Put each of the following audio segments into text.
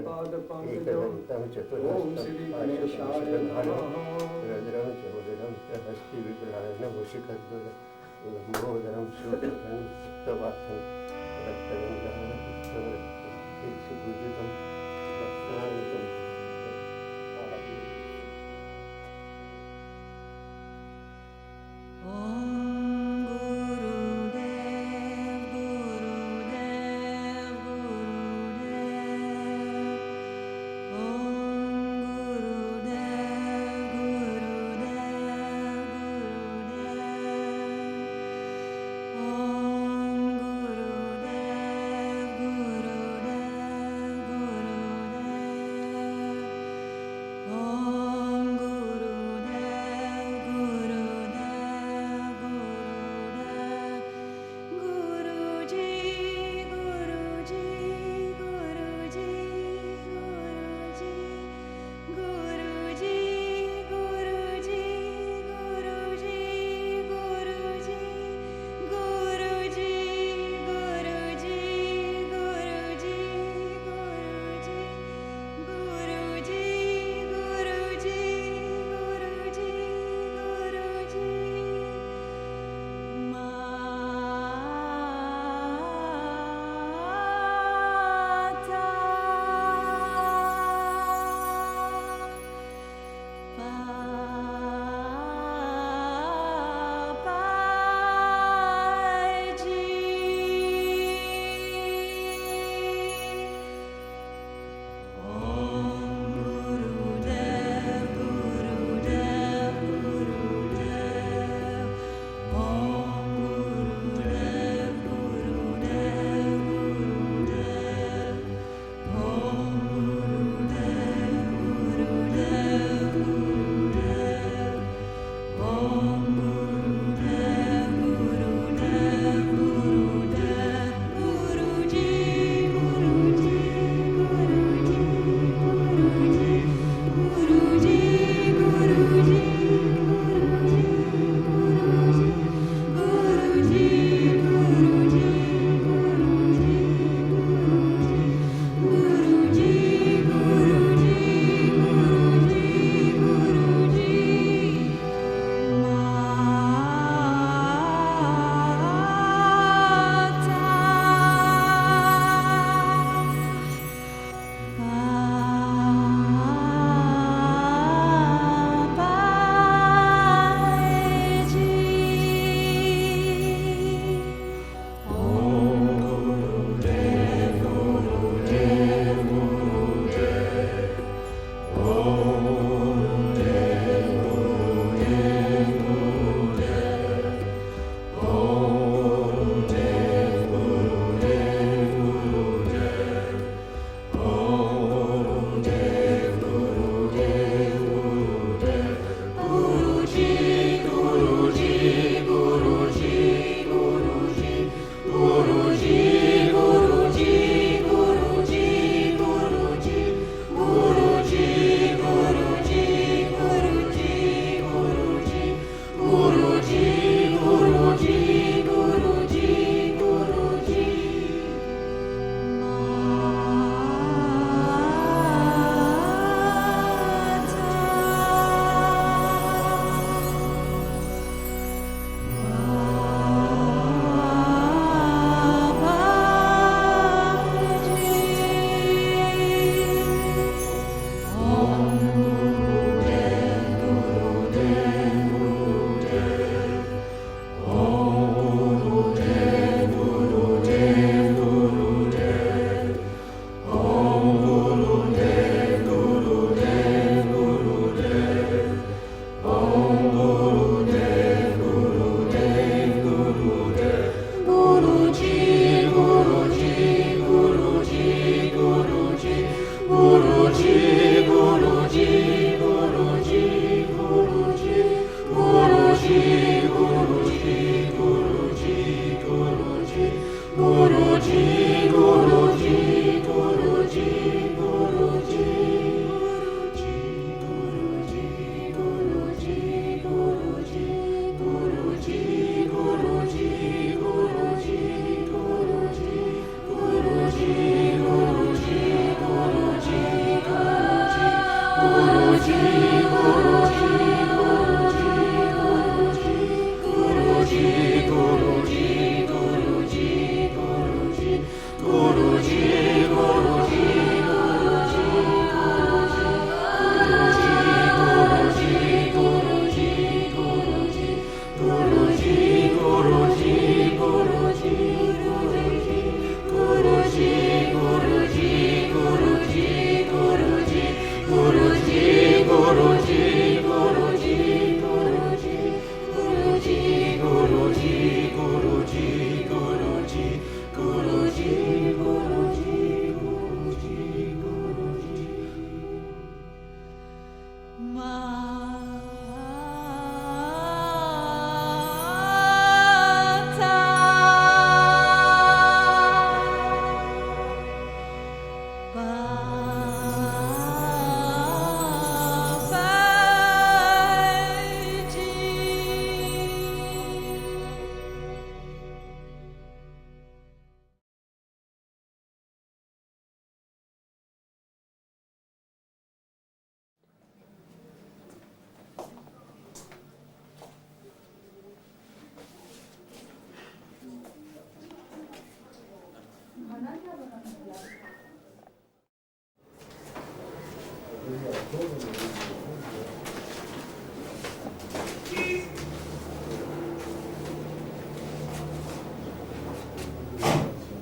पाद पंकजं ओम श्री गणेशाय नमः रजरं चौरं हस्ति विग्रहाय वशिखद्वय लंबोदरं शूद्रं सप्तवासं रक्तगन्धानं पूजितं लक्ष्मणान्वितं Guru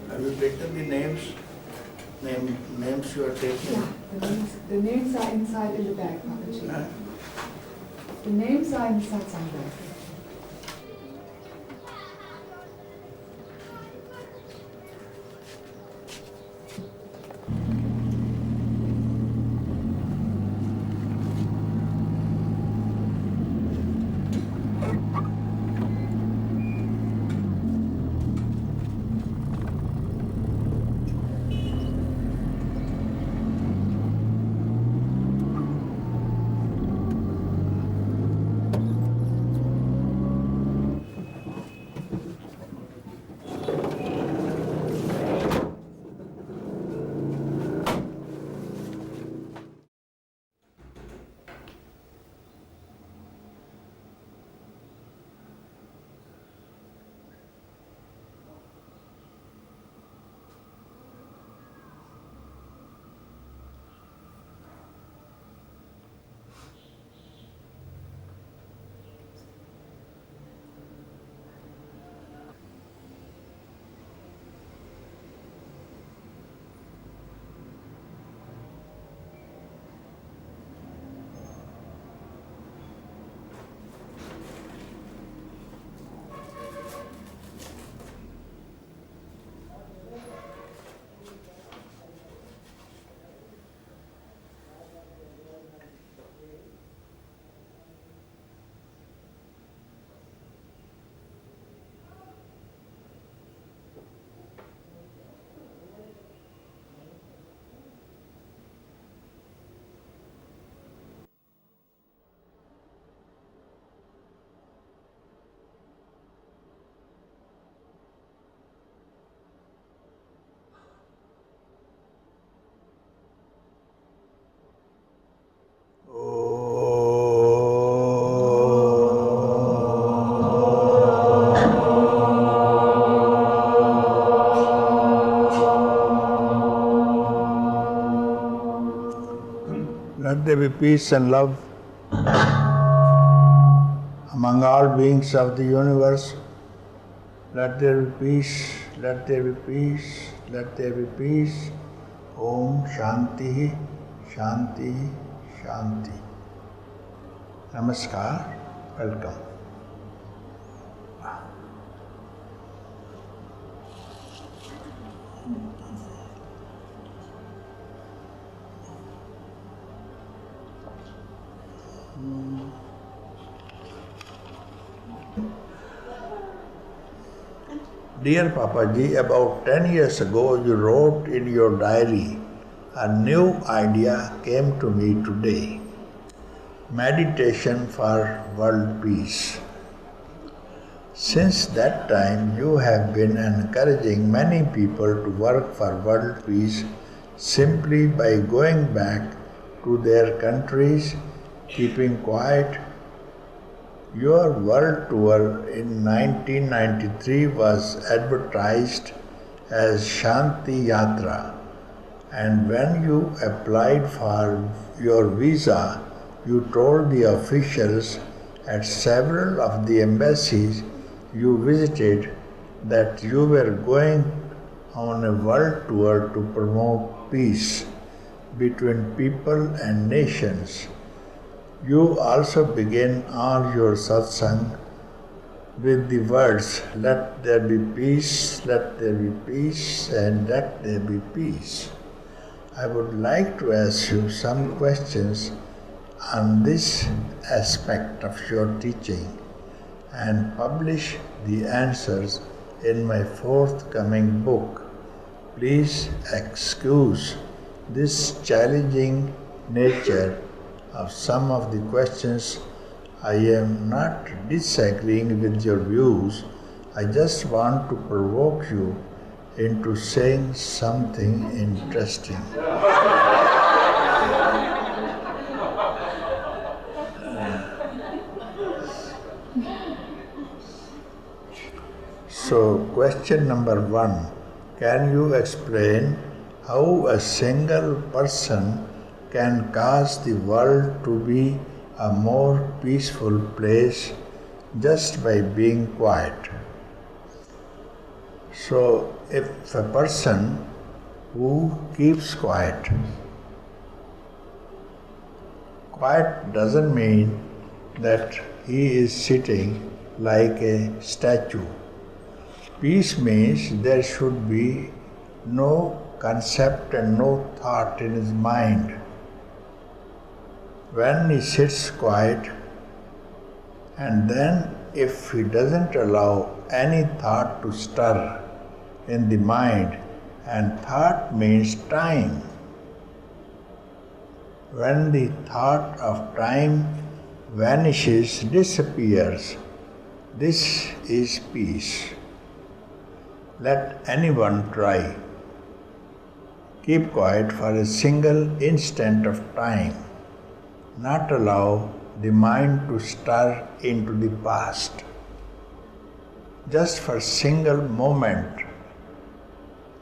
Have you taken the names? Names you are taking? Yeah, the names are inside in the bag, Papaji. Huh? The names are in the Satsang bag. Let there be peace and love among all beings of the universe. Let there be peace, let there be peace, let there be peace. Om Shanti, Shanti, Shanti. Namaskar, welcome. Dear Papaji, about 10 years ago you wrote in your diary, a new idea came to me today. Meditation for world peace. Since that time you have been encouraging many people to work for world peace simply by going back to their countries, keeping quiet. Your world tour in 1993 was advertised as Shanti Yatra, and when you applied for your visa, you told the officials at several of the embassies you visited that you were going on a world tour to promote peace between people and nations. You also begin all your satsang with the words, let there be peace, let there be peace, and let there be peace. I would like to ask you some questions on this aspect of your teaching and publish the answers in my forthcoming book. Please excuse this challenging nature of some of the questions, I am not disagreeing with your views. I just want to provoke you into saying something interesting. So, question number 1. Can you explain how a single person can cause the world to be a more peaceful place just by being quiet? So, if a person who keeps quiet doesn't mean that he is sitting like a statue. Peace means there should be no concept and no thought in his mind. When he sits quiet, and then if he doesn't allow any thought to stir in the mind, and thought means time. When the thought of time vanishes, disappears, this is peace. Let anyone try. Keep quiet for a single instant of time. Not allow the mind to stir into the past. Just for a single moment.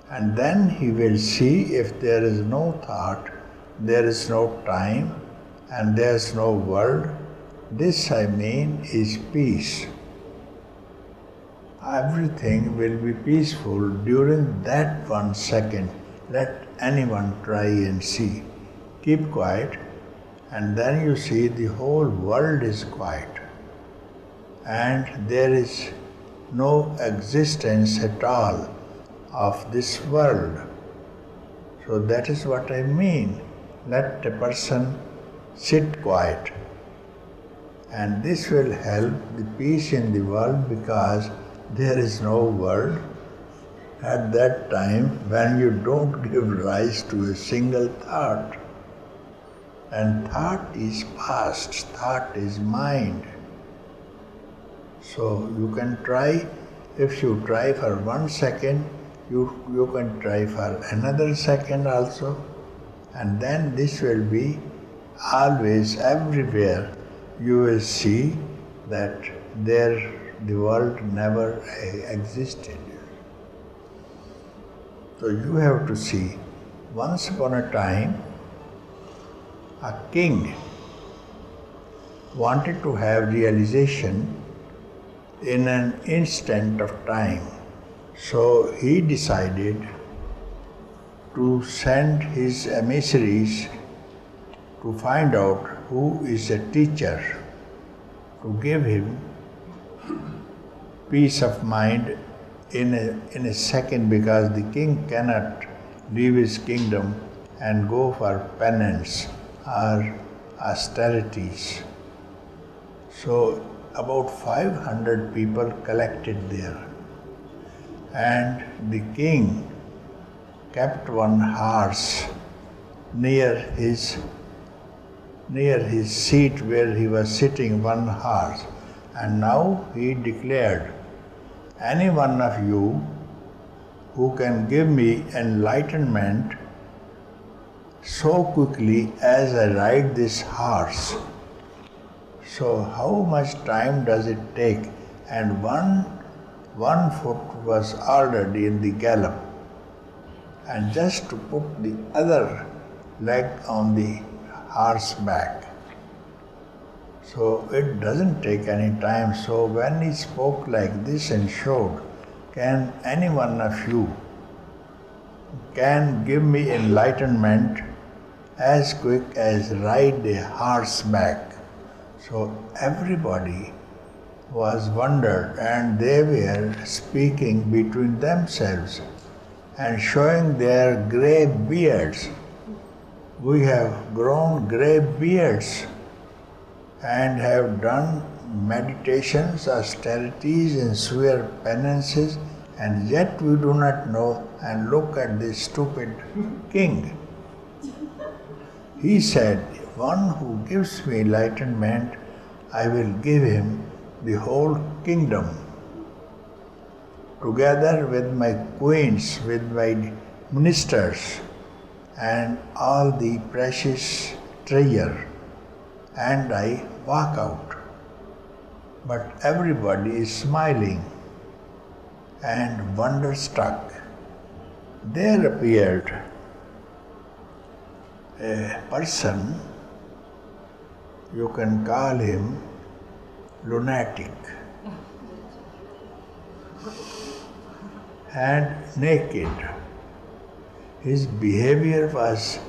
And then he will see if there is no thought, there is no time, and there is no world. This, I mean, is peace. Everything will be peaceful during that 1 second. Let anyone try and see. Keep quiet, and then you see the whole world is quiet. And there is no existence at all of this world. So that is what I mean. Let a person sit quiet. And this will help the peace in the world, because there is no world at that time when you don't give rise to a single thought. And thought is past, thought is mind. So you can try, if you try for 1 second, you can try for another second also, and then this will be always everywhere. You will see that the world never existed. So you have to see, once upon a time, a king wanted to have realization in an instant of time. So he decided to send his emissaries to find out who is a teacher, to give him peace of mind in a second, because the king cannot leave his kingdom and go for penance or austerities. So about 500 people collected there, and the king kept one horse near his seat where he was sitting, one horse. And now he declared, any one of you who can give me enlightenment so quickly as I ride this horse. So how much time does it take? And one foot was already in the gallop. And just to put the other leg on the horse back. So it doesn't take any time. So when he spoke like this and showed, can any one of you can give me enlightenment as quick as ride a horse back? So everybody was wondered, and they were speaking between themselves and showing their grey beards. We have grown grey beards and have done meditations, austerities, and severe penances, and yet we do not know, and look at this stupid king. He said, one who gives me enlightenment, I will give him the whole kingdom. Together with my queens, with my ministers, and all the precious treasure. And I walk out. But everybody is smiling and wonder-struck. There appeared a person, you can call him lunatic, and naked. His behavior was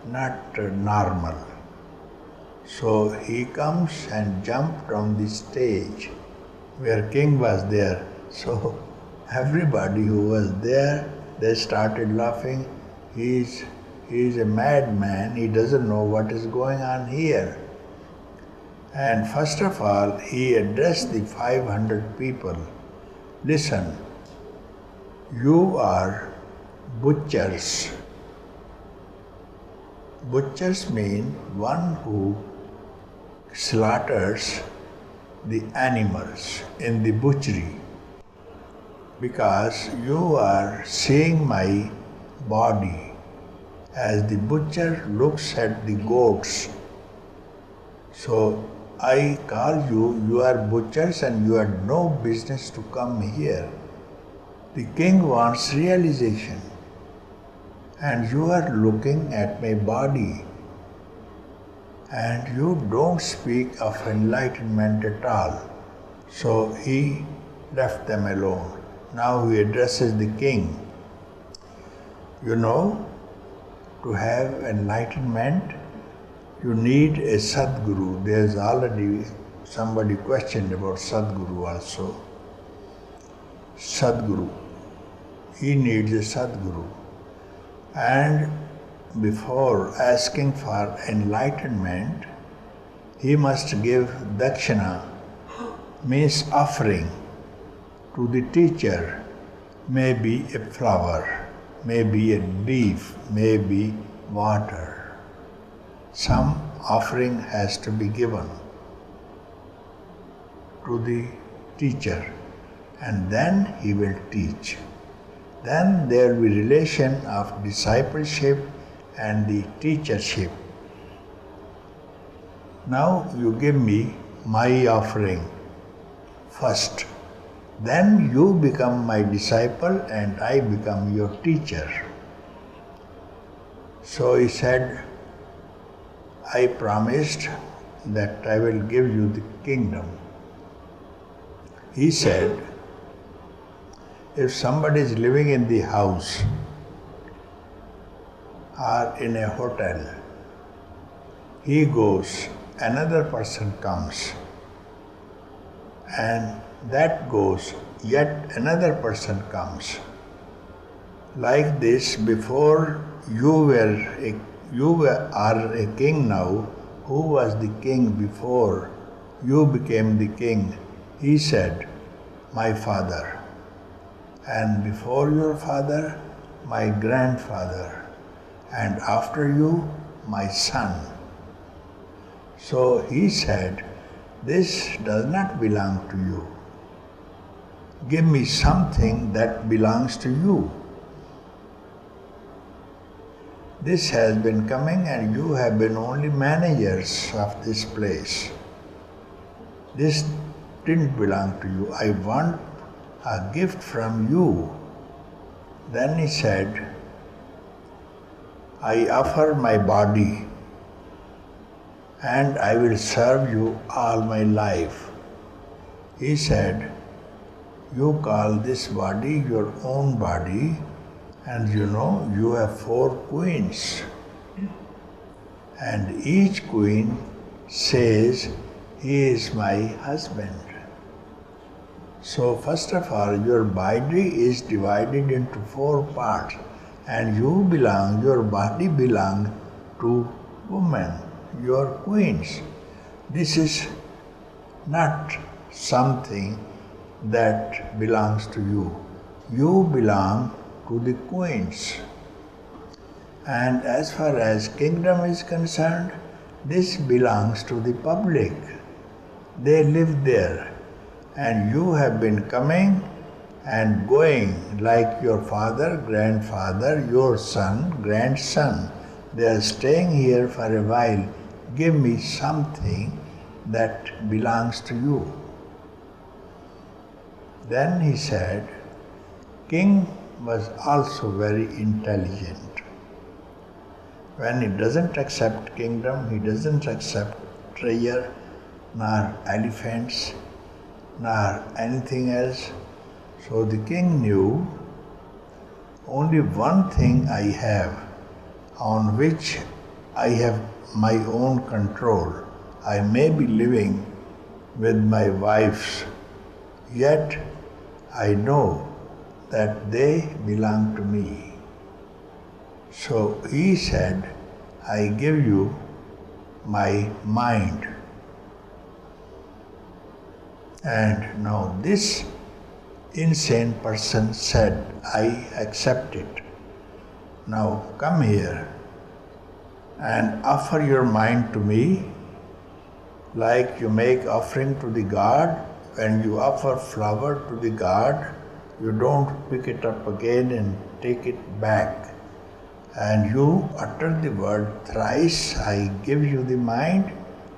not normal. So he comes and jumped on the stage where king was there. So everybody who was there, they started laughing. He is a madman, he doesn't know what is going on here. And first of all, he addressed the 500 people. Listen, you are butchers. Butchers mean one who slaughters the animals in the butchery, because you are seeing my body as the butcher looks at the goats. So I call you are butchers and you had no business to come here. The king wants realization and you are looking at my body and you don't speak of enlightenment at all. So he left them alone. Now he addresses the king. You know, to have enlightenment, you need a Sadguru. There's already somebody questioned about Sadguru also. Sadguru. He needs a Sadguru. And before asking for enlightenment, he must give dakshina, means offering, to the teacher. Maybe a flower, maybe a leaf, maybe water. Some offering has to be given to the teacher, and then he will teach. Then there will be relation of discipleship and the teachership. Now you give me my offering first. Then you become my disciple and I become your teacher. So he said, I promised that I will give you the kingdom. He said, if somebody is living in the house or in a hotel, he goes, another person comes, and that goes, yet another person comes. Like this, before you are a king now. Who was the king before you became the king? He said, my father. And before your father, my grandfather. And after you, my son. So he said, this does not belong to you. Give me something that belongs to you. This has been coming and you have been only managers of this place. This didn't belong to you. I want a gift from you. Then he said, I offer my body and I will serve you all my life. He said, you call this body your own body, and you know you have 4 queens. And each queen says, he is my husband. So first of all, your body is divided into 4 parts, and your body belongs to women, your queens. This is not something that belongs to you. You belong to the queens. And as far as kingdom is concerned, this belongs to the public. They live there. And you have been coming and going like your father, grandfather, your son, grandson. They are staying here for a while. Give me something that belongs to you. Then he said, King was also very intelligent. When he doesn't accept kingdom, he doesn't accept treasure, nor elephants, nor anything else. So the king knew only one thing I have on which I have my own control. I may be living with my wives, yet I know that they belong to me. So he said, I give you my mind. And now this insane person said, I accept it. Now come here and offer your mind to me like you make offering to the god. When you offer flower to the god, you don't pick it up again and take it back. And you utter the word thrice, I give you the mind,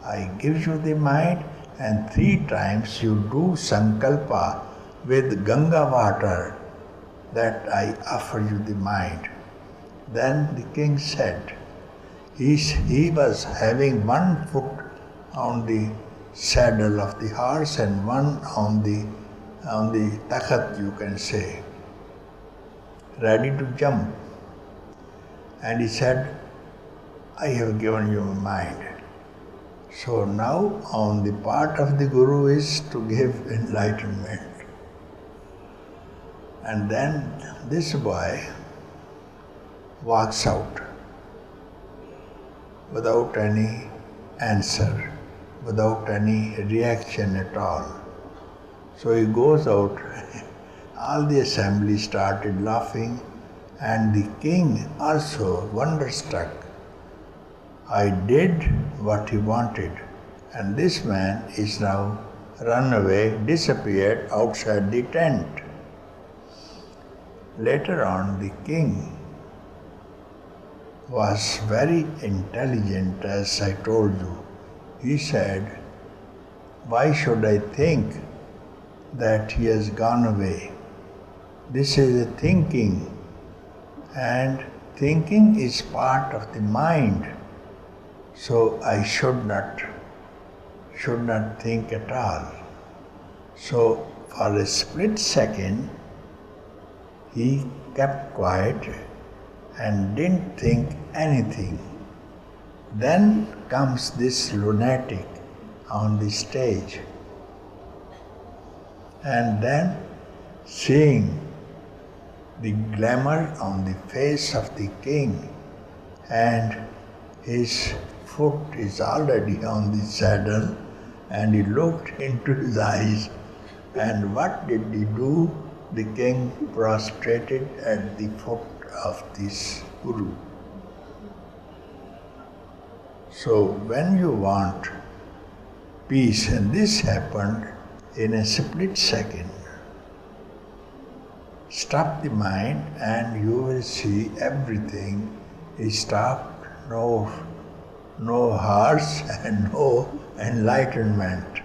I give you the mind, and 3 times you do sankalpa with Ganga water that I offer you the mind. Then the king said, he was having 1 foot on the saddle of the horse and 1 on the takhat, you can say, ready to jump. And he said, I have given you my mind. So now on the part of the Guru is to give enlightenment. And then this boy walks out without any answer, without any reaction at all. So he goes out, all the assembly started laughing, and the king also wonderstruck. I did what he wanted, and this man is now run away, disappeared outside the tent. Later on, the king was very intelligent, as I told you. He said, why should I think that he has gone away? This is a thinking, and thinking is part of the mind. So I should not think at all. So for a split second, he kept quiet and didn't think anything. Then comes this lunatic on the stage. And then seeing the glamour on the face of the king, and his foot is already on the saddle, and he looked into his eyes, and what did he do? The king prostrated at the foot of this Guru. So when you want peace, and this happened in a split second, stop the mind and you will see everything is stopped, no hearts and no enlightenment.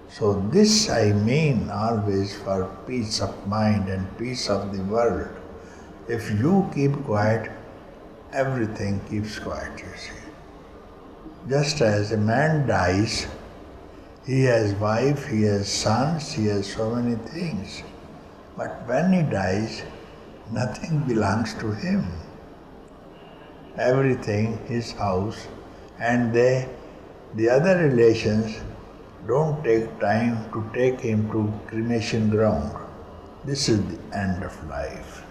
So this I mean always for peace of mind and peace of the world. If you keep quiet, everything keeps quiet, you see. Just as a man dies, he has wife, he has sons, he has so many things. But when he dies, nothing belongs to him. Everything, his house, and the other relations don't take time to take him to cremation ground. This is the end of life.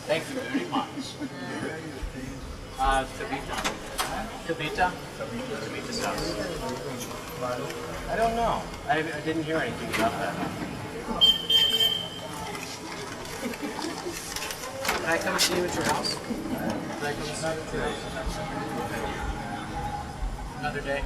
Thank you very much. Kavita's house. I don't know. I didn't hear anything about that. Can I come see you at your house? Can I come see you at your house? Another day?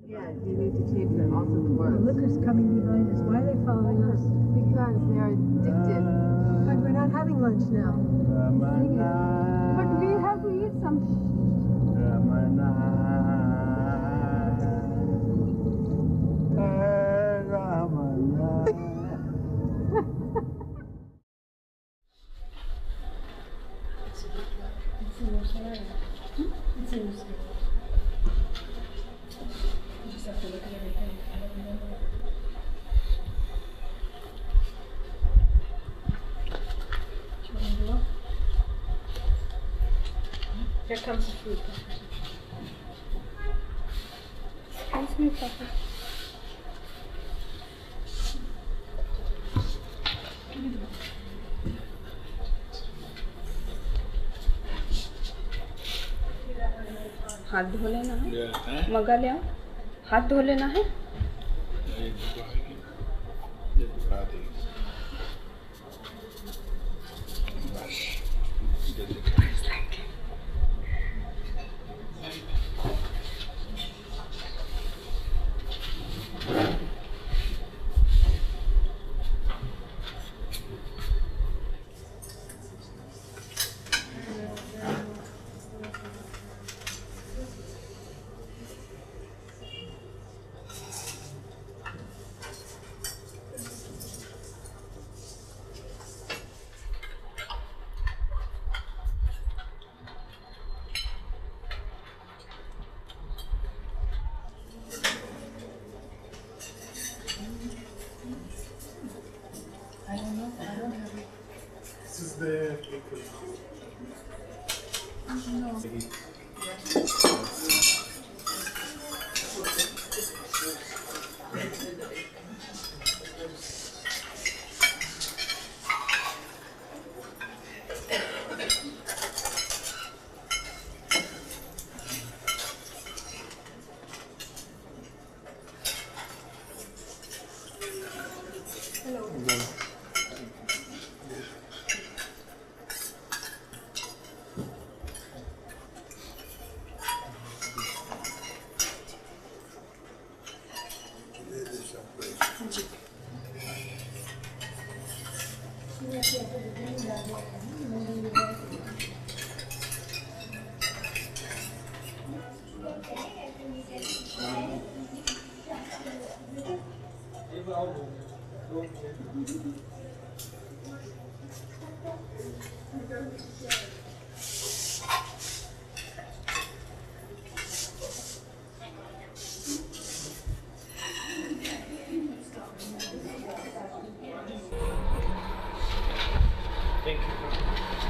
Yeah, you need to change that also the words. Look who's coming behind us. Why are they following us? Because they're addicted. But we're not having lunch now. But we have to eat some. Here comes the food. Excuse me, Papa. हाथ धो लेना है मगा ले आओ हाथ धो लेना है Thank you.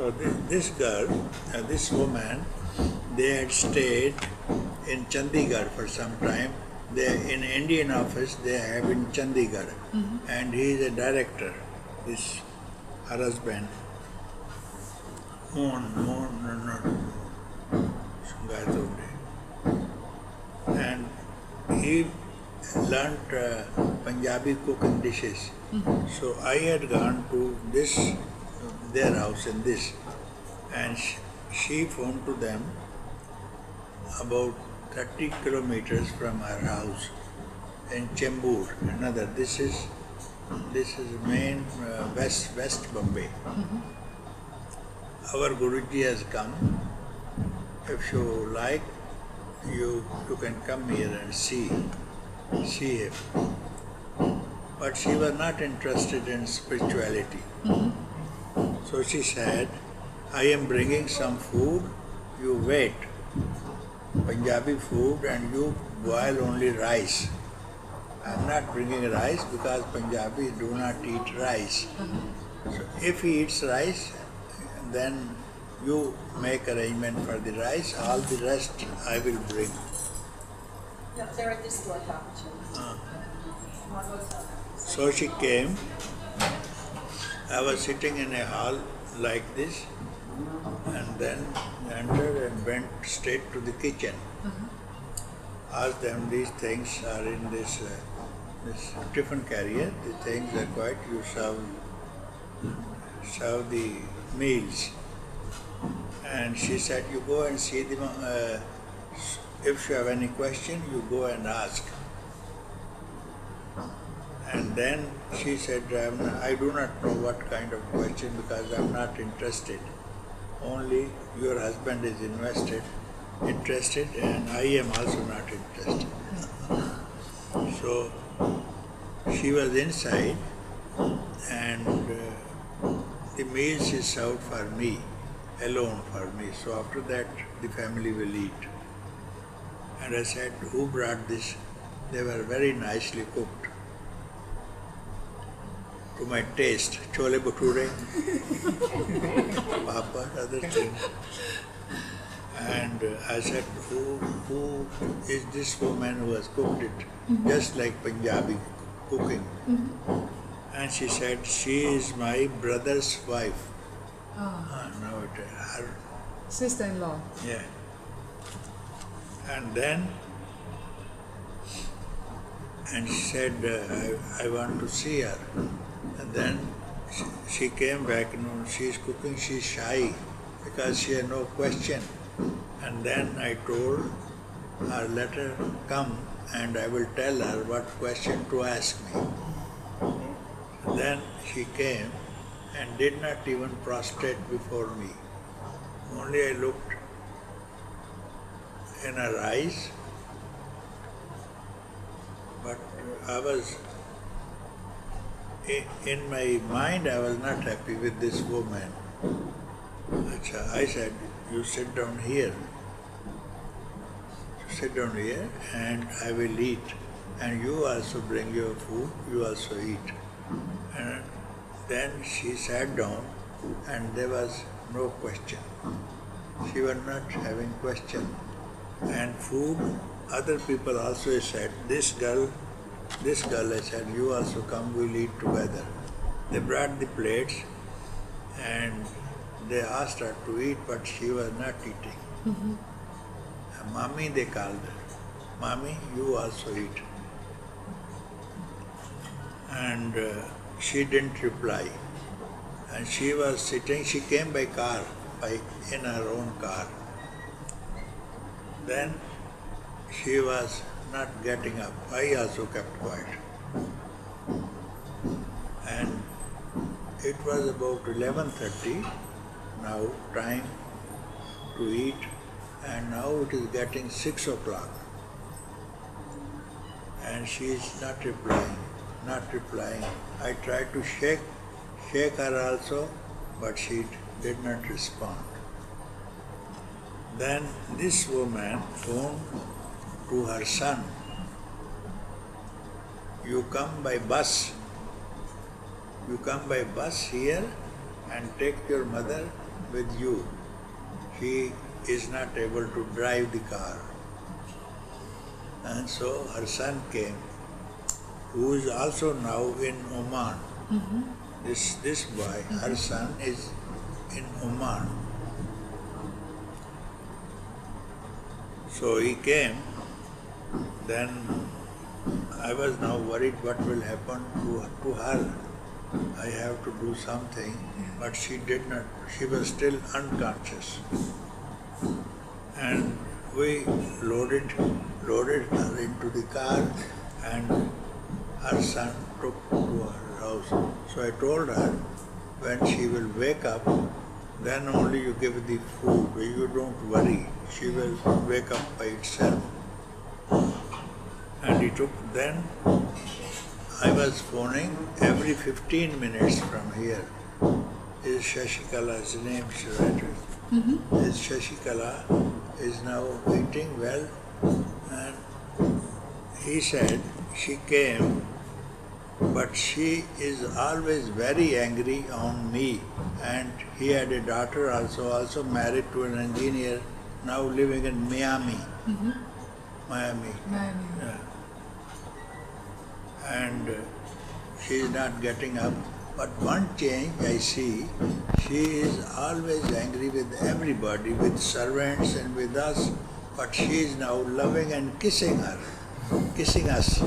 So this girl, this woman, they had stayed in Chandigarh for some time. They in Indian office they have in Chandigarh, and he is a director. This her husband, and he learnt Punjabi cooking dishes. So I had gone to their house in this, and she phoned to them about 30 kilometers from our house in Chembur. Another, this is main West Bombay. Our Guruji has come. If you like, you can come here and see him. But she was not interested in spirituality. So she said, I am bringing some food, you wait, Punjabi food, and you boil only rice. I am not bringing rice because Punjabis do not eat rice. So if he eats rice, then you make arrangement for the rice, all the rest I will bring. No, they're at this door, So she came. I was sitting in a hall like this, and then entered and went straight to the kitchen. Asked them, these things are in this tiffin carrier, the things are quite, you serve the meals. And she said, you go and see them, if you have any question, you go and ask. And then she said, I do not know what kind of question because I am not interested. Only your husband is interested, and I am also not interested. So she was inside, and the meal she served for me, alone for me. So after that, the family will eat. And I said, who brought this? They were very nicely cooked. To my taste, chole bhature, papa, other things. And I said, who is this woman who has cooked it? Just like Punjabi cooking. And she said, she is my brother's wife. Now her Sister-in-law. Yeah. And then, and she said, I want to see her. And then she came back, she is cooking, she is shy because she had no question. And then I told her, let her come and I will tell her what question to ask me. And then she came and did not even prostrate before me. Only I looked in her eyes, but I was, in my mind I was not happy with this woman. I said, you sit down here. Sit down here and I will eat. And you also bring your food, you also eat. And then she sat down and there was no question. She was not having question. And food, other people also said, this girl, I said, you also come, we'll eat together. They brought the plates and they asked her to eat, but she was not eating. Mommy, they called her. Mommy, you also eat. And she didn't reply. And she was sitting, she came by car, in her own car. Then she was not getting up. I also kept quiet. And it was about 11:30 now, time to eat, and now it is getting 6 o'clock. And she is not replying. I tried to shake her also, but she did not respond. Then this woman phoned to her son, you come by bus here and take your mother with you. She is not able to drive the car. And so her son came, who is also now in Oman. This boy, her son is in Oman. So he came, then I was now worried what will happen to her. I have to do something, but she did not, she was still unconscious. And we loaded her into the car, and her son took to her house. So I told her, when she will wake up, then only you give the food. You don't worry, she will wake up by itself. And he took, then I was phoning every 15 minutes from here. Is Shashikala's name, she wrote it. Is Shashikala is now eating well, and he said she came, but she is always very angry on me. And he had a daughter also married to an engineer, now living in Miami. Miami. Yeah. And she is not getting up. But one change I see, she is always angry with everybody, with servants and with us, but she is now loving and kissing us.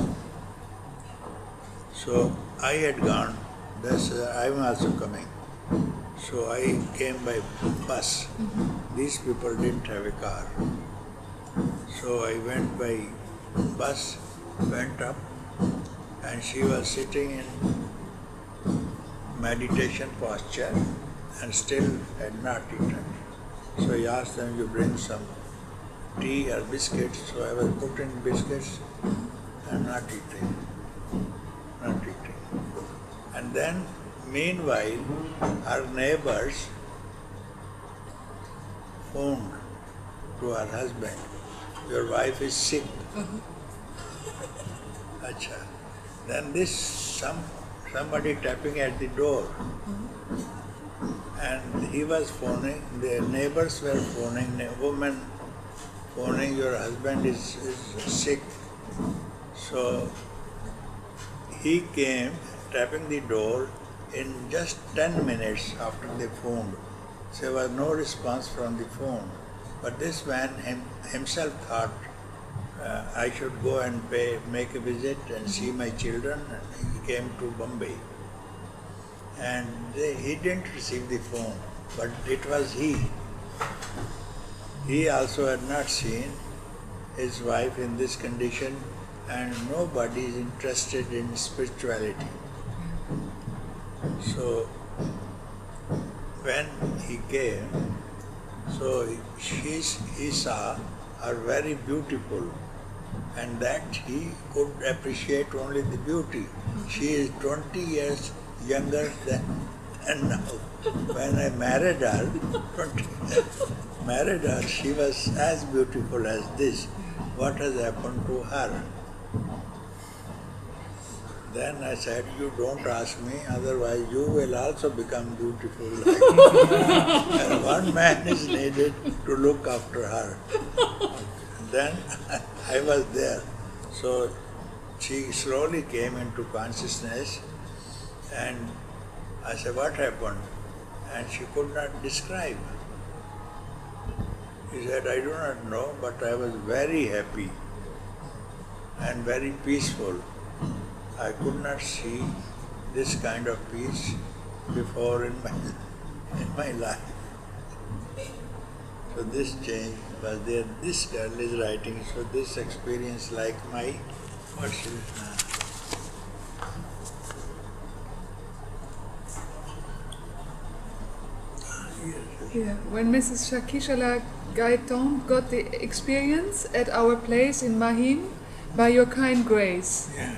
So I had gone, I am also coming. So I came by bus. These people didn't have a car. So I went by bus, went up, and she was sitting in meditation posture and still had not eaten. So I asked them, you bring some tea or biscuits. So I was putting biscuits and not eating. And then, meanwhile, our neighbors phoned to her husband, your wife is sick. Acha. Then somebody tapping at the door. And he was phoning, the neighbors were phoning, a woman phoning, your husband is sick. So he came, tapping the door in just 10 minutes after they phoned. So there was no response from the phone. But this man himself thought I should go and make a visit and see my children. And he came to Bombay. And he didn't receive the phone, but it was he. He also had not seen his wife in this condition, and nobody is interested in spirituality. So when he came, so he saw her very beautiful, and that he could appreciate only the beauty. She is 20 years younger than now. When I married her, she was as beautiful as this. What has happened to her? Then I said, you don't ask me, otherwise you will also become beautiful like me. And one man is needed to look after her. Then I was there. So she slowly came into consciousness, and I said, what happened? And she could not describe. She said, I do not know, but I was very happy and very peaceful. I could not see this kind of peace before in my life. So this change was there. This girl is writing, so this experience like my worship. Yeah. When Mrs. Shakishala Gaiton got the experience at our place in Mahim by your kind grace. Yeah.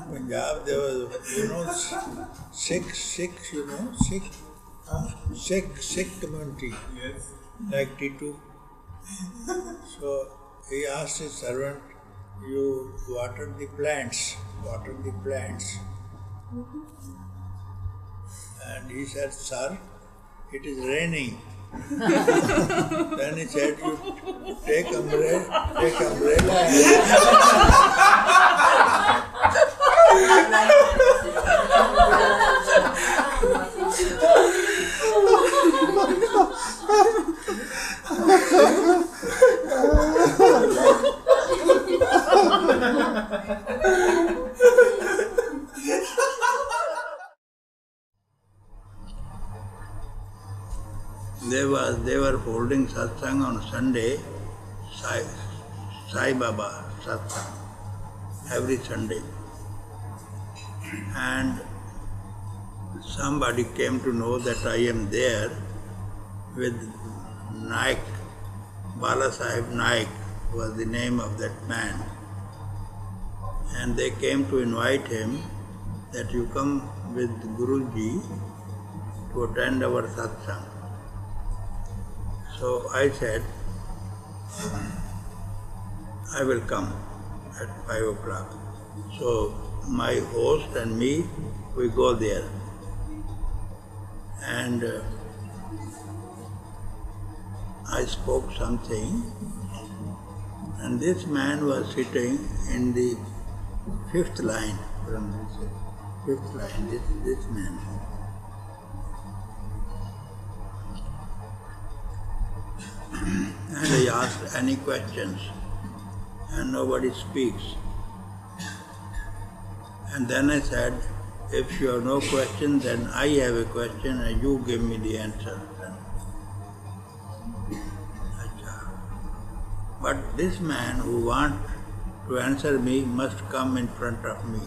Punjab, there was, Sikh community, yes, like T2. So he asked his servant, you water the plants. And he said, sir, it is raining. Then he said, you take umbrella. They were holding satsang on Sunday, Sai Baba satsang, every Sunday. And somebody came to know that I am there with Naik, Bala Sahib Naik was the name of that man. And they came to invite him that you come with Guruji to attend our satsang. So I said, I will come at 5 o'clock. So my host and me, we go there. And I spoke something, and this man was sitting in the 5th line from this 5th line, this man. And I asked any questions, and nobody speaks. And then I said, if you have no question, then I have a question and you give me the answer. But this man who wants to answer me must come in front of me.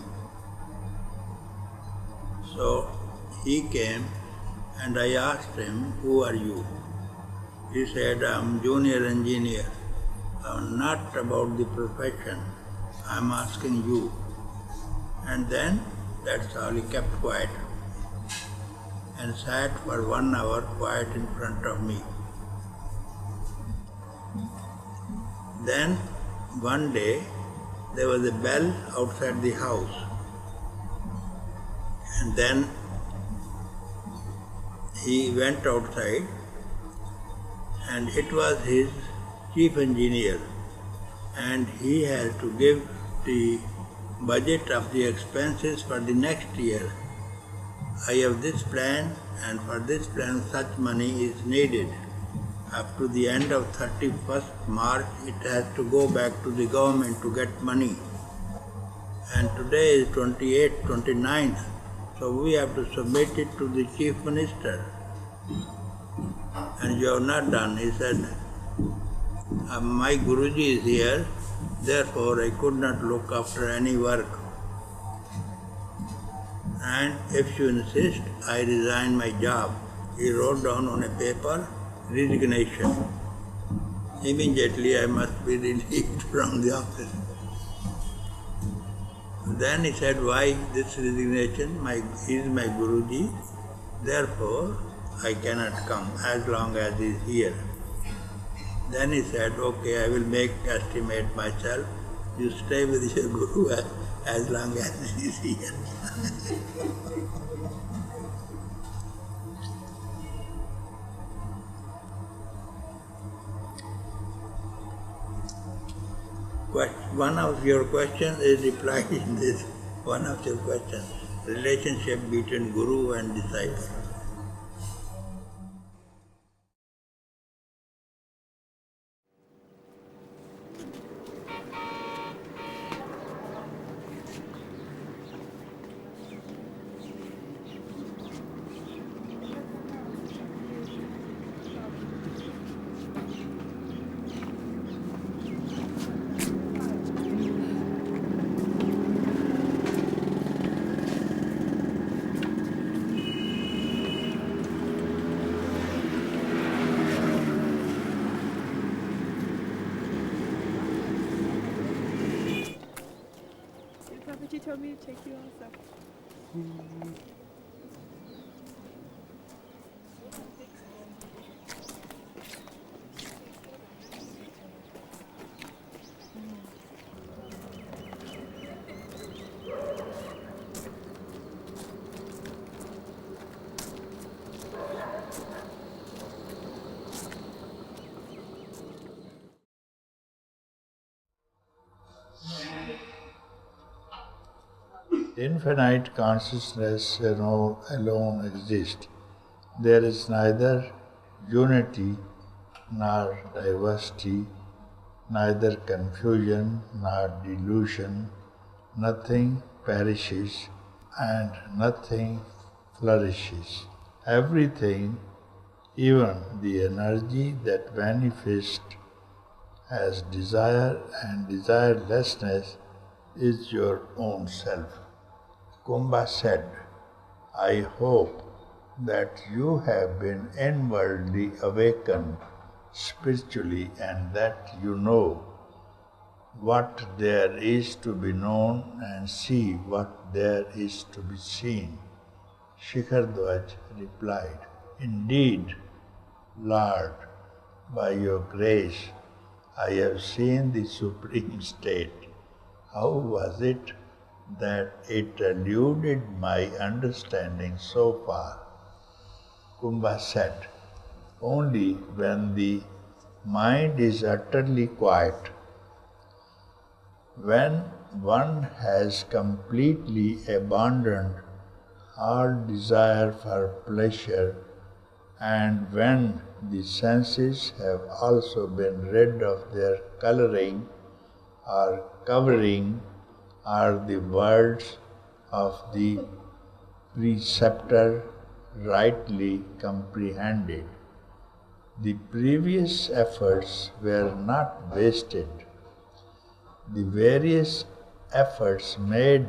So he came and I asked him, who are you? He said, I'm junior engineer. I'm not about the profession. I'm asking you. And then that's all, he kept quiet and sat for 1 hour quiet in front of me. Then one day there was a bell outside the house, and then he went outside, and it was his chief engineer, and he had to give the budget of the expenses for the next year. I have this plan, and for this plan such money is needed. Up to the end of 31st March, it has to go back to the government to get money. And today is 28th, 29th, so we have to submit it to the chief minister. And you have not done. He said, my Guruji is here, therefore I could not look after any work. And if you insist, I resign my job. He wrote down on a paper, resignation. Immediately I must be relieved from the office. Then he said, why this resignation? He is my Guruji, therefore I cannot come as long as he is here. Then he said, okay, I will make estimate myself. You stay with your Guru as long as he is here. One of your questions is replied in this. One of your questions relationship between Guru and disciple. Papaji told me to take you also. Infinite consciousness alone exists. There is neither unity nor diversity, neither confusion nor delusion. Nothing perishes and nothing flourishes. Everything, even the energy that manifests as desire and desirelessness, is your own self. Kumbha said, I hope that you have been inwardly awakened spiritually and that you know what there is to be known and see what there is to be seen. Shikhardhwaj replied, Indeed, Lord, by your grace, I have seen the Supreme State. How was it that it eluded my understanding so far? Kumbha said, Only when the mind is utterly quiet, when one has completely abandoned all desire for pleasure, and when the senses have also been rid of their coloring or covering, are the words of the preceptor rightly comprehended. The previous efforts were not wasted. The various efforts made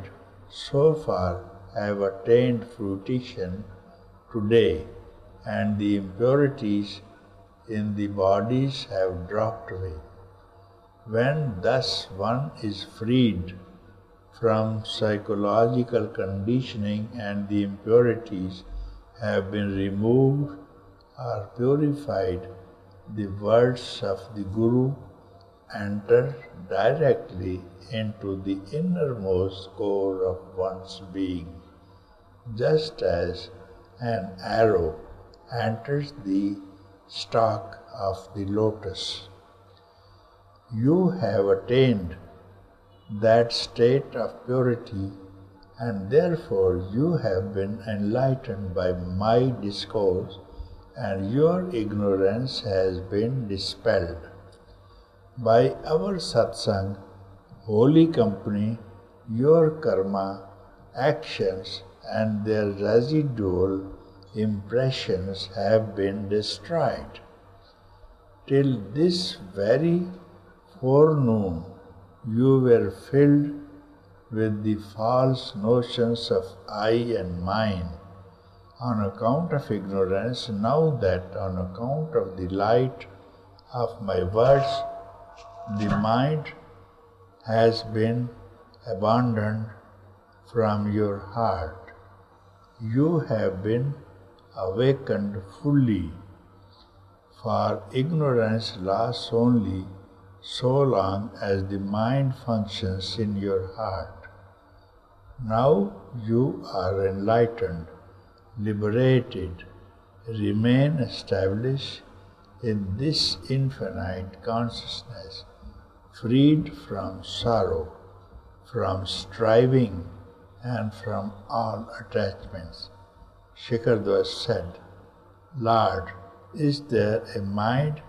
so far have attained fruition today, and the impurities in the bodies have dropped away. When thus one is freed from psychological conditioning and the impurities have been removed or purified, the words of the Guru enter directly into the innermost core of one's being, just as an arrow enters the stalk of the lotus. You have attained that state of purity, and therefore you have been enlightened by my discourse, and your ignorance has been dispelled. By our satsang, holy company, your karma, actions, and their residual impressions have been destroyed. Till this very forenoon, you were filled with the false notions of I and mine. On account of ignorance, now that on account of the light of my words, the mind has been abandoned from your heart. You have been awakened fully, for ignorance lasts only so long as the mind functions in your heart. Now you are enlightened, liberated, remain established in this infinite consciousness, freed from sorrow, from striving, and from all attachments. Shikhardwas said, Lord, is there a mind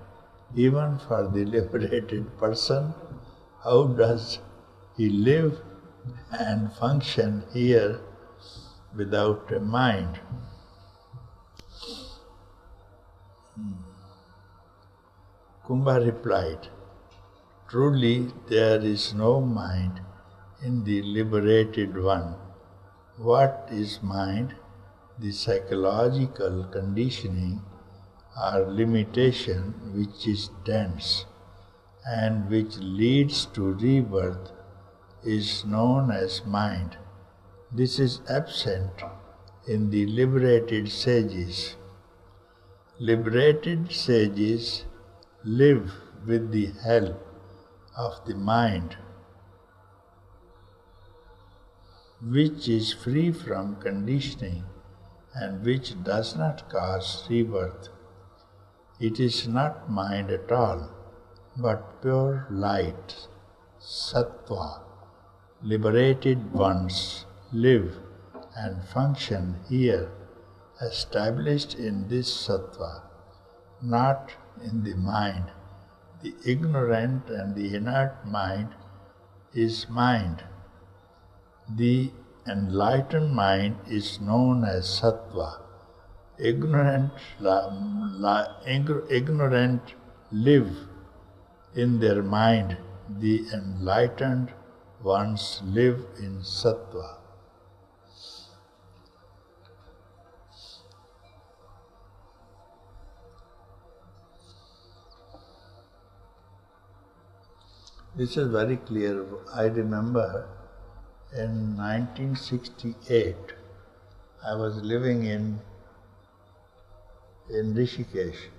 even for the liberated person? How does he live and function here without a mind? Kumbha replied, truly there is no mind in the liberated one. What is mind? The psychological conditioning or limitation which is dense and which leads to rebirth is known as mind. This is absent in the liberated sages. Liberated sages live with the help of the mind, which is free from conditioning and which does not cause rebirth. It is not mind at all, but pure light, sattva. Liberated ones live and function here, established in this sattva, not in the mind. The ignorant and the inert mind is mind. The enlightened mind is known as sattva. Ignorant live in their mind. The enlightened ones live in sattva. This is very clear. I remember in 1968, I was living in Rishikesh,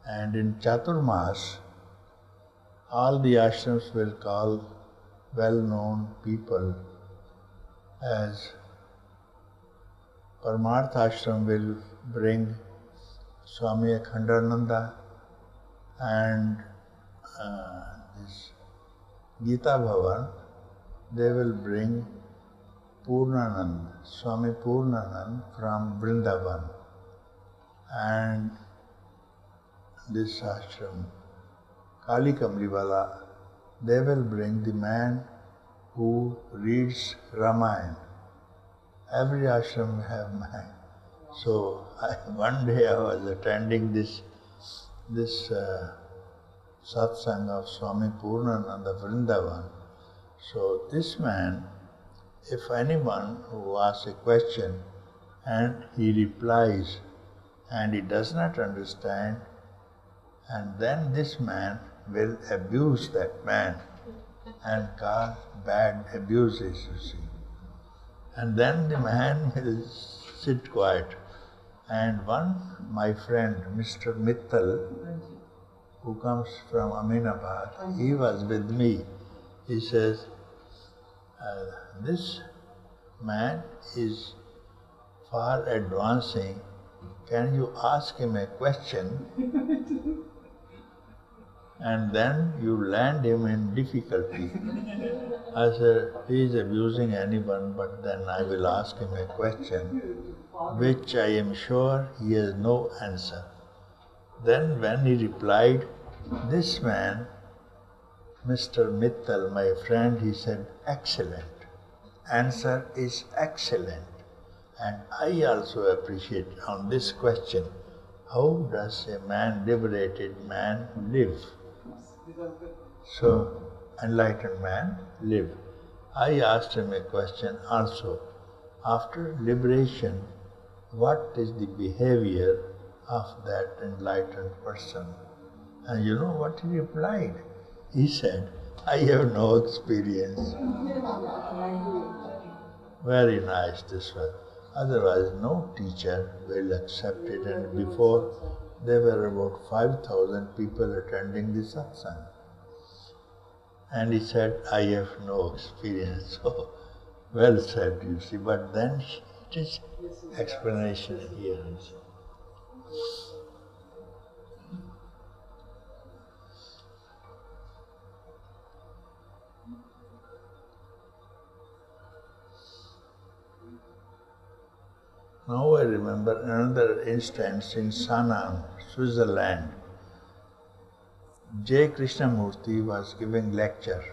and in Chaturmas, all the ashrams will call well-known people as Paramartha Ashram will bring Swami Akhandananda and this Gita Bhavan, they will bring Purnanand, Swami Purnanand from Vrindavan. And this ashram, Kali Kamliwala, they will bring the man who reads Ramayana. Every ashram will have man. So one day I was attending this satsang of Swami Purnananda Vrindavan. So this man, if anyone who asks a question and he replies and he does not understand, and then this man will abuse that man and cause bad abuses, you see. And then the man will sit quiet. And my friend, Mr. Mittal, who comes from Aminabad, he was with me. He says, this man is far advancing. Can you ask him a question? And then you land him in difficulty. I said, he is abusing anyone, but then I will ask him a question, which I am sure he has no answer. Then when he replied, this man, Mr. Mittal, my friend, he said, excellent. Answer is excellent. And I also appreciate on this question, how does a liberated man live? So, enlightened man live. I asked him a question also. After liberation, what is the behavior of that enlightened person? And you know what he replied? He said, I have no experience. Very nice this one. Otherwise, no teacher will accept it. And before, there were about 5,000 people attending the satsang. And he said, I have no experience. So, well said, you see. But then it is explanation here. Now I remember another instance in Sanaan, Switzerland. J. Krishnamurti was giving lecture,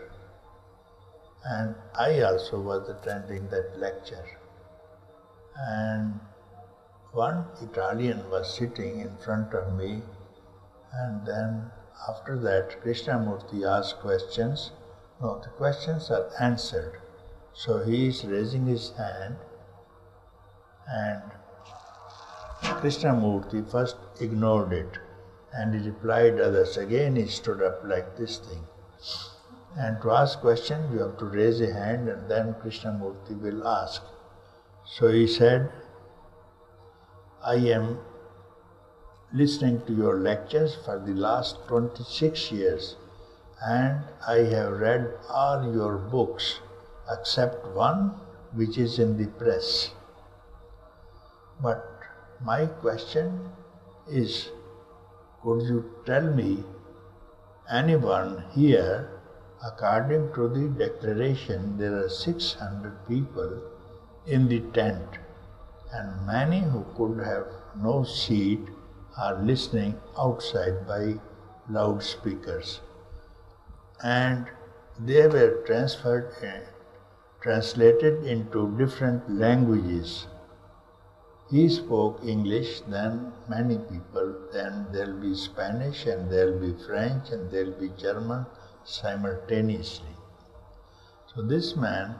and I also was attending that lecture. And one Italian was sitting in front of me, and then after that Krishnamurti asked questions. No, the questions are answered. So he is raising his hand, and Krishnamurti first ignored it, and he replied others. Again he stood up like this thing. And to ask questions, you have to raise a hand, and then Krishnamurti will ask. So he said, I am listening to your lectures for the last 26 years, and I have read all your books except one which is in the press. But my question is, could you tell me anyone here, according to the declaration, there are 600 people in the tent, and many who could have no seat are listening outside by loudspeakers. And they were translated into different languages. He spoke English, then many people, then there'll be Spanish, and there'll be French, and there'll be German simultaneously. So this man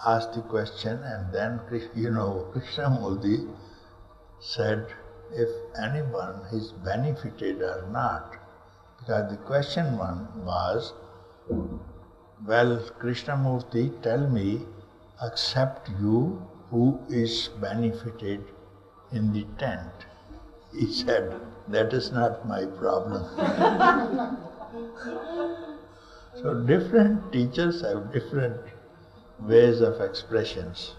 asked the question, and then, Krishnamurti said, if anyone is benefited or not. Because the question one was, well, Krishnamurti, tell me, except you, who is benefited in the tent? He said, that is not my problem. So different teachers have different ways of expressions.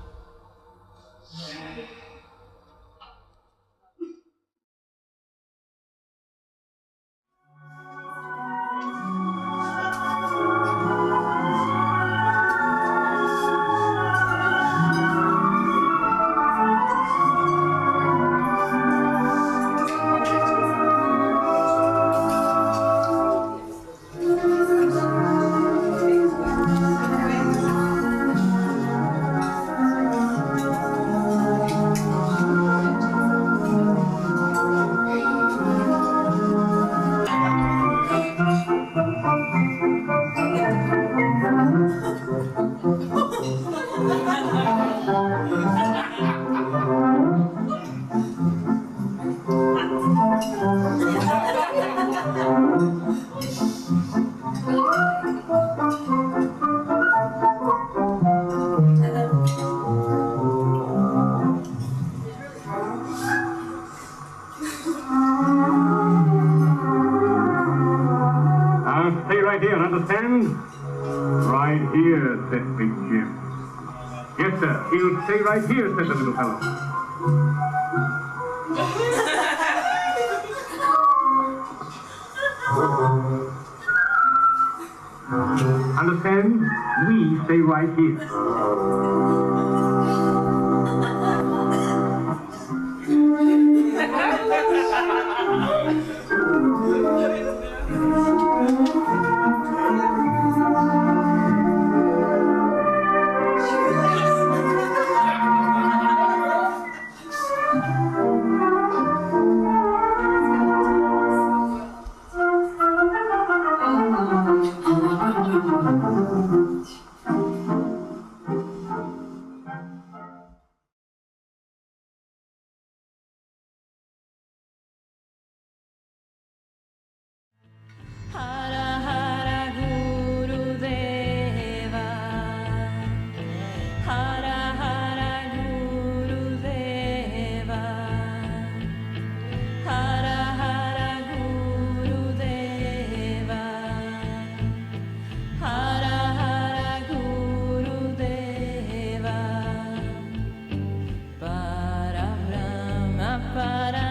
Stay right here, said the little fellow. Understand? We stay right here. Para